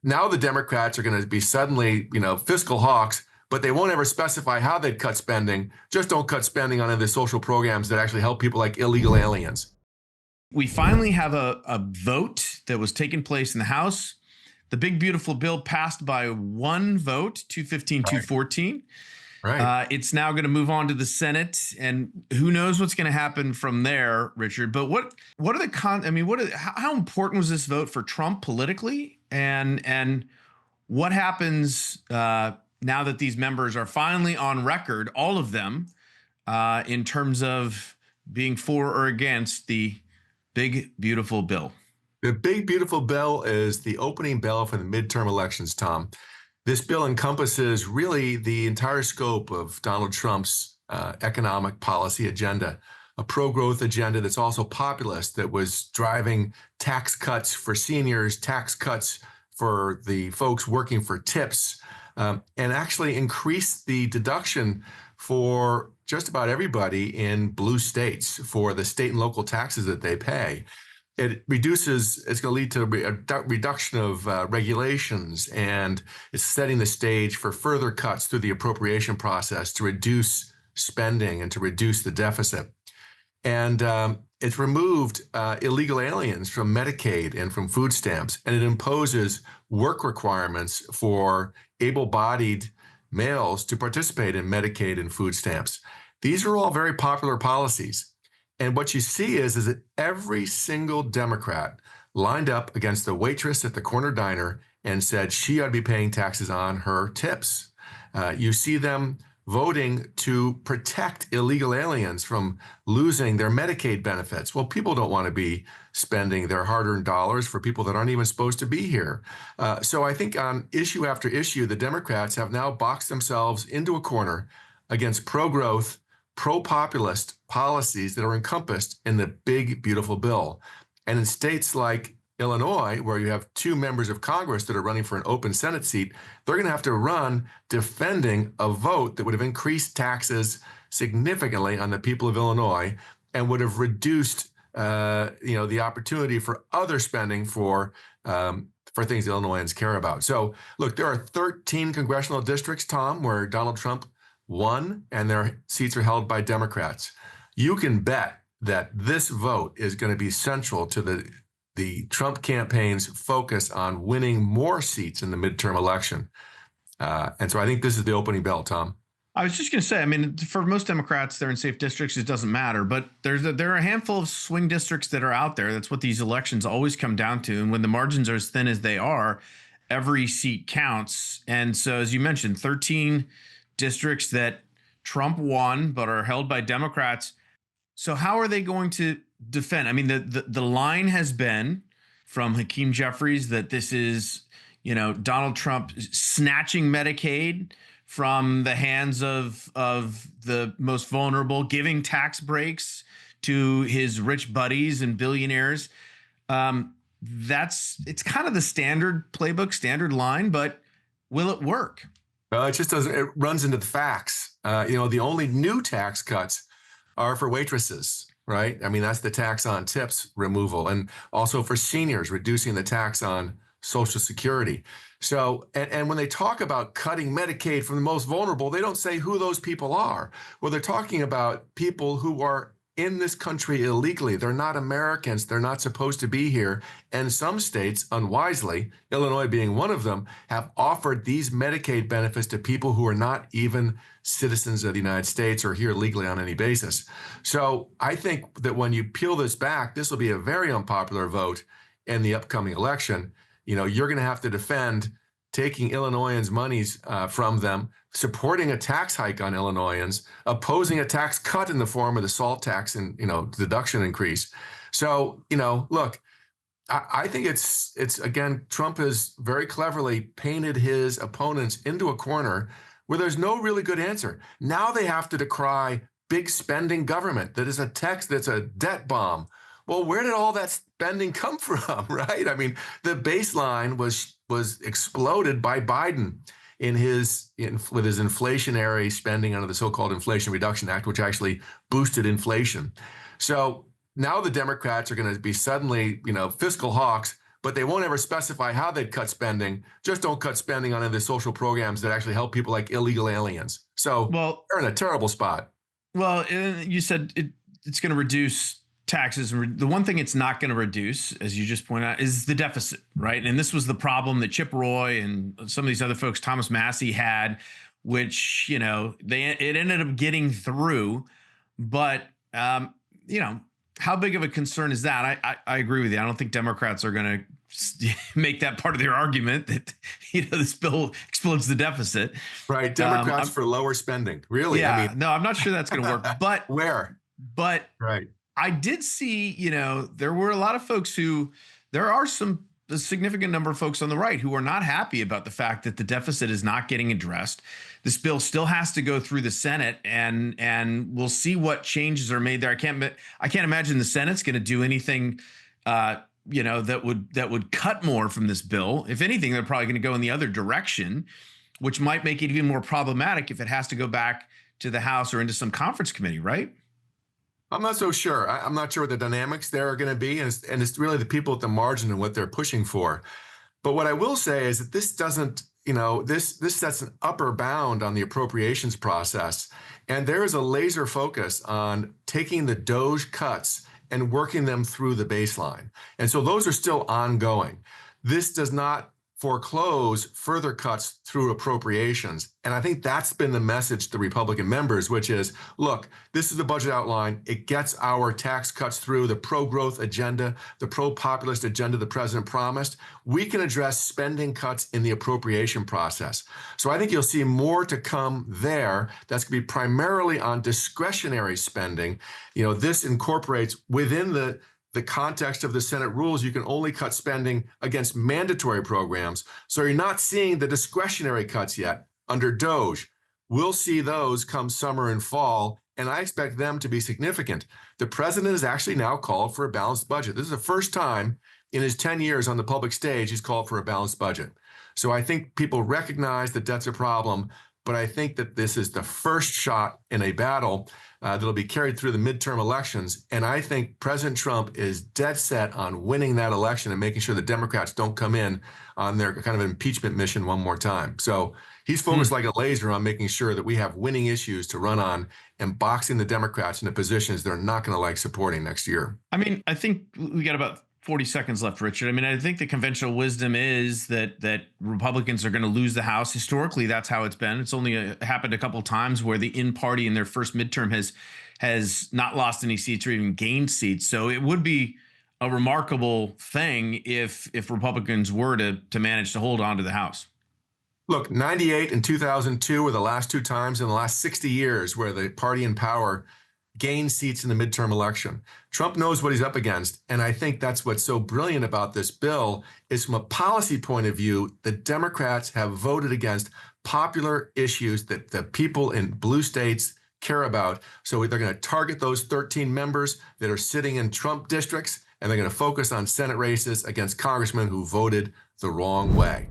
now the Democrats are going to be suddenly, fiscal hawks, but they won't ever specify how they'd cut spending. Just don't cut spending on the social programs that actually help people like illegal aliens. We finally have a vote that was taking place in the House. The big, beautiful bill passed by one vote, 215, 214. Right. It's now going to move on to the Senate, and who knows what's going to happen from there, Richard. But what are the how important was this vote for Trump politically, and what happens now that these members are finally on record, all of them, in terms of being for or against the big, beautiful bill? The big, beautiful bill is the opening bell for the midterm elections, Tom. This bill encompasses really the entire scope of Donald Trump's economic policy agenda, a pro-growth agenda that's also populist, that was driving tax cuts for seniors, tax cuts for the folks working for tips, and actually increased the deduction for just about everybody in blue states for the state and local taxes that they pay. It's going to lead to a reduction of regulations, and it's setting the stage for further cuts through the appropriation process to reduce spending and to reduce the deficit. And it's removed illegal aliens from Medicaid and from food stamps, and it imposes work requirements for able-bodied males to participate in Medicaid and food stamps. These are all very popular policies. And what you see is that every single Democrat lined up against the waitress at the corner diner and said she ought to be paying taxes on her tips. You see them voting to protect illegal aliens from losing their Medicaid benefits. Well, people don't want to be spending their hard-earned dollars for people that aren't even supposed to be here. So I think on issue after issue, the Democrats have now boxed themselves into a corner against pro-growth, pro-populist policies that are encompassed in the big, beautiful bill. And in states like Illinois, where you have two members of Congress that are running for an open Senate seat, they're going to have to run defending a vote that would have increased taxes significantly on the people of Illinois and would have reduced the opportunity for other spending for things Illinoisans care about. So look, there are 13 congressional districts, Tom, where Donald Trump won, and their seats are held by Democrats. You can bet that this vote is going to be central to the Trump campaign's focus on winning more seats in the midterm election. And so I think this is the opening bell, Tom. I was just going to say, for most Democrats, they're in safe districts. It doesn't matter. But there are a handful of swing districts that are out there. That's what these elections always come down to. And when the margins are as thin as they are, every seat counts. And so, as you mentioned, 13 districts that Trump won but are held by Democrats. So how are they going to defend? The line has been from Hakeem Jeffries that this is, Donald Trump snatching Medicaid from the hands of the most vulnerable, giving tax breaks to his rich buddies and billionaires. It's kind of the standard playbook, standard line, but will it work? It just doesn't. It runs into the facts. The only new tax cuts are for waitresses, right? That's the tax on tips removal, and also for seniors, reducing the tax on Social Security. So, and when they talk about cutting Medicaid from the most vulnerable, they don't say who those people are. Well, they're talking about people who are in this country illegally. They're not Americans. They're not supposed to be here. And some states, unwisely, Illinois being one of them, have offered these Medicaid benefits to people who are not even citizens of the United States or here legally on any basis. So I think that when you peel this back, this will be a very unpopular vote in the upcoming election. You're going to have to defend taking Illinoisans' monies from them, supporting a tax hike on Illinoisans, opposing a tax cut in the form of the SALT tax and, deduction increase. So, look, I think it's again, Trump has very cleverly painted his opponents into a corner where there's no really good answer. Now they have to decry big spending government that is that's a debt bomb. Well, where did all that spending come from, right? The baseline was exploded by Biden with his inflationary spending under the so-called Inflation Reduction Act, which actually boosted inflation. So now the Democrats are going to be suddenly, fiscal hawks, but they won't ever specify how they'd cut spending. Just don't cut spending on the social programs that actually help people like illegal aliens. So they're in a terrible spot. Well, you said it's going to reduce taxes. The one thing it's not going to reduce, as you just pointed out, is the deficit, right? And this was the problem that Chip Roy and some of these other folks, Thomas Massey, had, which, it ended up getting through. But, how big of a concern is that? I agree with you. I don't think Democrats are going to make that part of their argument that, this bill explodes the deficit. Right. Democrats for lower spending. Really? Yeah. No, I'm not sure that's going to work. But But right. I did see, there were a lot of folks there are a significant number of folks on the right who are not happy about the fact that the deficit is not getting addressed. This bill still has to go through the Senate, and we'll see what changes are made there. I can't imagine the Senate's going to do anything, that would cut more from this bill. If anything, they're probably going to go in the other direction, which might make it even more problematic if it has to go back to the House or into some conference committee, right? I'm not so sure. I'm not sure what the dynamics there are going to be. And it's really the people at the margin and what they're pushing for. But what I will say is that this doesn't, this sets an upper bound on the appropriations process. And there is a laser focus on taking the DOGE cuts and working them through the baseline. And so those are still ongoing. This does not foreclose further cuts through appropriations. And I think that's been the message to Republican members, which is, look, this is the budget outline. It gets our tax cuts through, the pro-growth agenda, the pro-populist agenda the president promised. We can address spending cuts in the appropriation process. So I think you'll see more to come there. That's going to be primarily on discretionary spending. This incorporates within the context of the Senate rules, you can only cut spending against mandatory programs. So you're not seeing the discretionary cuts yet under DOGE. We'll see those come summer and fall, and I expect them to be significant. The president has actually now called for a balanced budget. This is the first time in his 10 years on the public stage he's called for a balanced budget. So I think people recognize that that's a problem, but I think that this is the first shot in a battle that'll be carried through the midterm elections. And I think President Trump is dead set on winning that election and making sure the Democrats don't come in on their kind of impeachment mission one more time. So he's focused like a laser on making sure that we have winning issues to run on and boxing the Democrats into positions they're not going to like supporting next year. I mean, I think we got about 40 seconds left, Richard. I mean, I think the conventional wisdom is that Republicans are going to lose the House. Historically, that's how it's been. It's only happened a couple of times where the in-party in their first midterm has not lost any seats or even gained seats. So it would be a remarkable thing if Republicans were to manage to hold on to the House. Look, 98 and 2002 were the last two times in the last 60 years where the party in power gain seats in the midterm election. Trump knows what he's up against. And I think that's what's so brilliant about this bill is from a policy point of view, the Democrats have voted against popular issues that the people in blue states care about. So they're going to target those 13 members that are sitting in Trump districts, and they're going to focus on Senate races against congressmen who voted the wrong way.